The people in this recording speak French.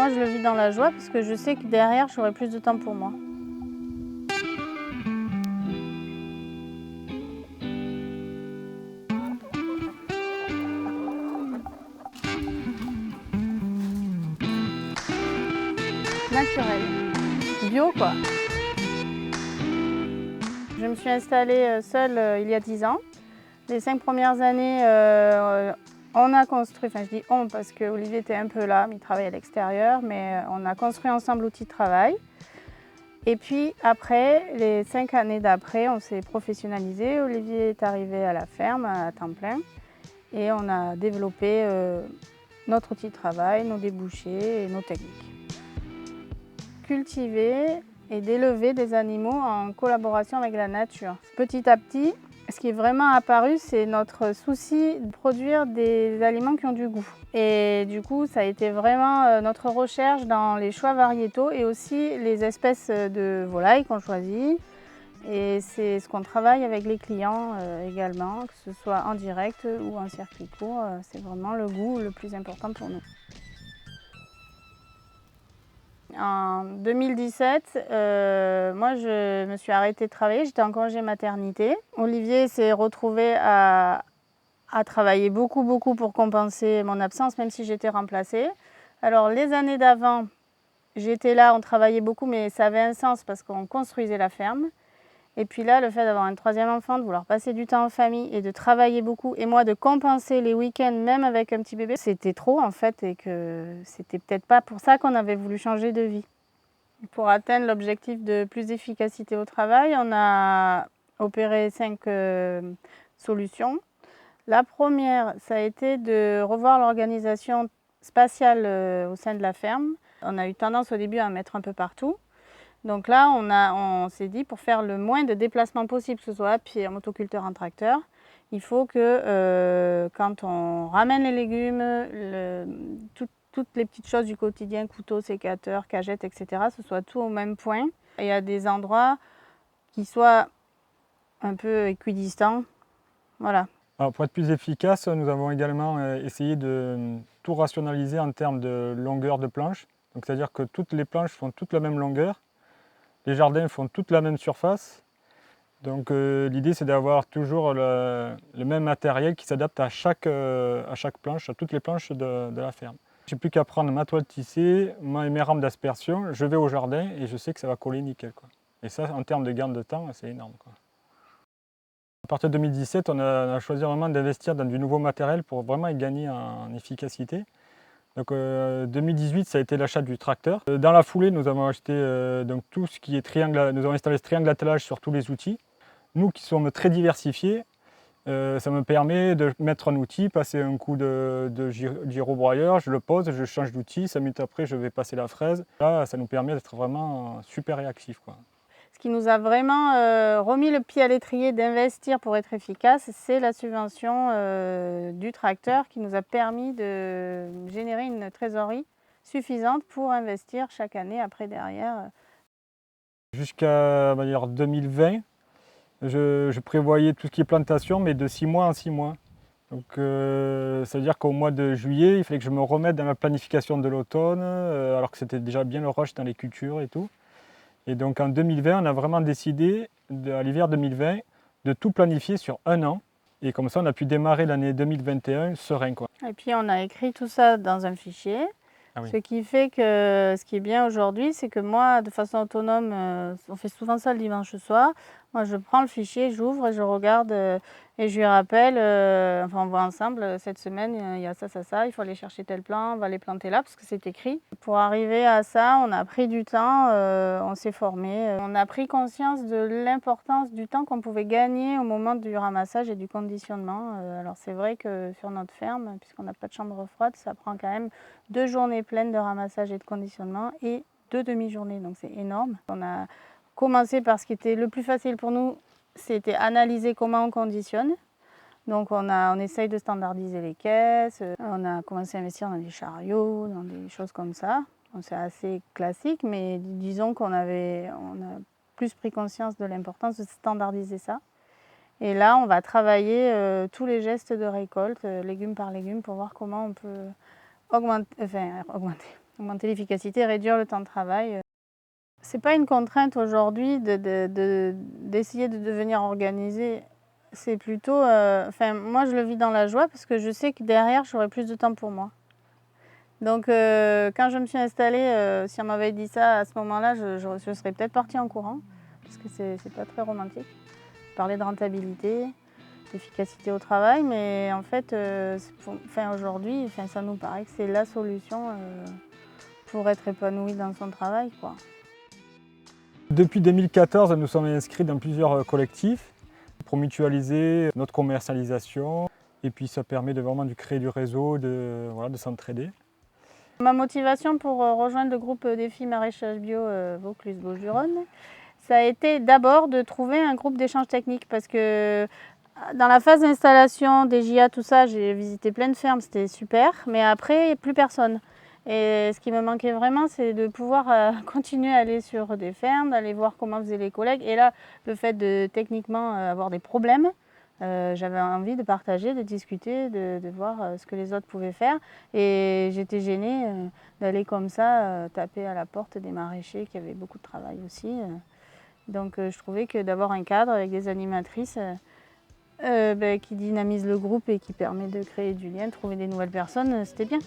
moi, je le vis dans la joie parce que je sais que derrière, j'aurai plus de temps pour moi. Naturel, bio quoi. Je me suis installée seule il y a 10 ans. Les 5 premières années, on a construit, enfin je dis on parce que Olivier était un peu là, mais il travaillait à l'extérieur, mais on a construit ensemble l'outil de travail. Et puis après, les 5 années d'après, on s'est professionnalisé. Olivier est arrivé à la ferme à temps plein et on a développé notre outil de travail, nos débouchés et nos techniques. Cultiver et d'élever des animaux en collaboration avec la nature. Petit à petit, ce qui est vraiment apparu, c'est notre souci de produire des aliments qui ont du goût. Et du coup, ça a été vraiment notre recherche dans les choix variétaux et aussi les espèces de volailles qu'on choisit. Et c'est ce qu'on travaille avec les clients également, que ce soit en direct ou en circuit court. C'est vraiment le goût le plus important pour nous. En 2017, moi je me suis arrêtée de travailler, j'étais en congé maternité. Olivier s'est retrouvé à travailler beaucoup pour compenser mon absence, même si j'étais remplacée. Alors les années d'avant, j'étais là, on travaillait beaucoup, mais ça avait un sens parce qu'on construisait la ferme. Et puis là, le fait d'avoir un troisième enfant, de vouloir passer du temps en famille et de travailler beaucoup, et moi de compenser les week-ends, même avec un petit bébé, c'était trop en fait, et que c'était peut-être pas pour ça qu'on avait voulu changer de vie. Pour atteindre l'objectif de plus d'efficacité au travail, on a opéré 5 solutions. La première, ça a été de revoir l'organisation spatiale au sein de la ferme. On a eu tendance au début à en mettre un peu partout. Donc là, on s'est dit, pour faire le moins de déplacements possible, que ce soit à pied, en motoculteur, en tracteur, il faut que quand on ramène les légumes, toutes les petites choses du quotidien, couteau, sécateur, cagette, etc., ce soit tout au même point. Et il y a des endroits qui soient un peu équidistants. Voilà. Alors pour être plus efficace, nous avons également essayé de tout rationaliser en termes de longueur de planche. C'est-à-dire que toutes les planches font toutes la même longueur, les jardins font toute la même surface. Donc l'idée c'est d'avoir toujours le même matériel qui s'adapte à chaque planche, à toutes les planches de la ferme. Je n'ai plus qu'à prendre ma toile tissée, mes rampes d'aspersion, je vais au jardin et je sais que ça va coller nickel, quoi. Et ça, en termes de gain de temps, c'est énorme, quoi. À partir de 2017, on a choisi vraiment d'investir dans du nouveau matériel pour vraiment y gagner en efficacité. Donc 2018, ça a été l'achat du tracteur. Dans la foulée, nous avons acheté donc tout ce qui est triangle, nous avons installé ce triangle d'attelage sur tous les outils. Nous qui sommes très diversifiés, ça me permet de mettre un outil, passer un coup de gyrobroyeur, je le pose, je change d'outil, 5 minutes après je vais passer la fraise. Là, ça nous permet d'être vraiment super réactifs, quoi. Ce qui nous a vraiment remis le pied à l'étrier d'investir pour être efficace, c'est la subvention du tracteur qui nous a permis de générer une trésorerie suffisante pour investir chaque année après derrière. Jusqu'à 2020, je prévoyais tout ce qui est plantation, mais de 6 mois en 6 mois. Donc ça veut dire qu'au mois de juillet, il fallait que je me remette dans ma planification de l'automne, alors que c'était déjà bien le rush dans les cultures et tout. Et donc en 2020, on a vraiment décidé, à l'hiver 2020, de tout planifier sur un an. Et comme ça, on a pu démarrer l'année 2021 serein, quoi. Et puis on a écrit tout ça dans un fichier. Ah oui. Ce qui fait que ce qui est bien aujourd'hui, c'est que moi, de façon autonome, on fait souvent ça le dimanche soir. Moi, je prends le fichier, j'ouvre et je regarde et je lui rappelle, enfin on voit ensemble, cette semaine, il y a ça, il faut aller chercher tel plant, on va les planter là, parce que c'est écrit. Pour arriver à ça, on a pris du temps, on s'est formé. On a pris conscience de l'importance du temps qu'on pouvait gagner au moment du ramassage et du conditionnement. Alors c'est vrai que sur notre ferme, puisqu'on n'a pas de chambre froide, ça prend quand même 2 journées pleines de ramassage et de conditionnement et 2 demi-journées, donc c'est énorme. On a commencé par ce qui était le plus facile pour nous, c'était analyser comment on conditionne. Donc on essaye de standardiser les caisses, on a commencé à investir dans des chariots, dans des choses comme ça. Donc c'est assez classique, mais disons on a plus pris conscience de l'importance de standardiser ça. Et là, on va travailler tous les gestes de récolte, légume par légume, pour voir comment on peut augmenter, Augmenter l'efficacité, réduire le temps de travail. C'est pas une contrainte aujourd'hui d'essayer de devenir organisé. C'est plutôt, moi je le vis dans la joie parce que je sais que derrière j'aurai plus de temps pour moi. Donc quand je me suis installée, si on m'avait dit ça à ce moment-là, je serais peut-être partie en courant parce que c'est pas très romantique. Parler de rentabilité, d'efficacité au travail, mais en fait, aujourd'hui, ça nous paraît que c'est la solution pour être épanoui dans son travail, quoi. Depuis 2014, nous sommes inscrits dans plusieurs collectifs pour mutualiser notre commercialisation et puis ça permet de vraiment créer du réseau, de s'entraider. Ma motivation pour rejoindre le groupe Défi Maraîchage Bio Vaucluse-Bauges-du-Rhône, ça a été d'abord de trouver un groupe d'échange technique parce que dans la phase d'installation des JA, tout ça, j'ai visité plein de fermes, c'était super, mais après, plus personne. Et ce qui me manquait vraiment, c'est de pouvoir continuer à aller sur des fermes, d'aller voir comment faisaient les collègues. Et là, le fait de techniquement avoir des problèmes, j'avais envie de partager, de discuter, de voir ce que les autres pouvaient faire. Et j'étais gênée d'aller comme ça taper à la porte des maraîchers qui avaient beaucoup de travail aussi. Donc je trouvais que d'avoir un cadre avec des animatrices qui dynamise le groupe et qui permet de créer du lien, de trouver des nouvelles personnes, c'était bien.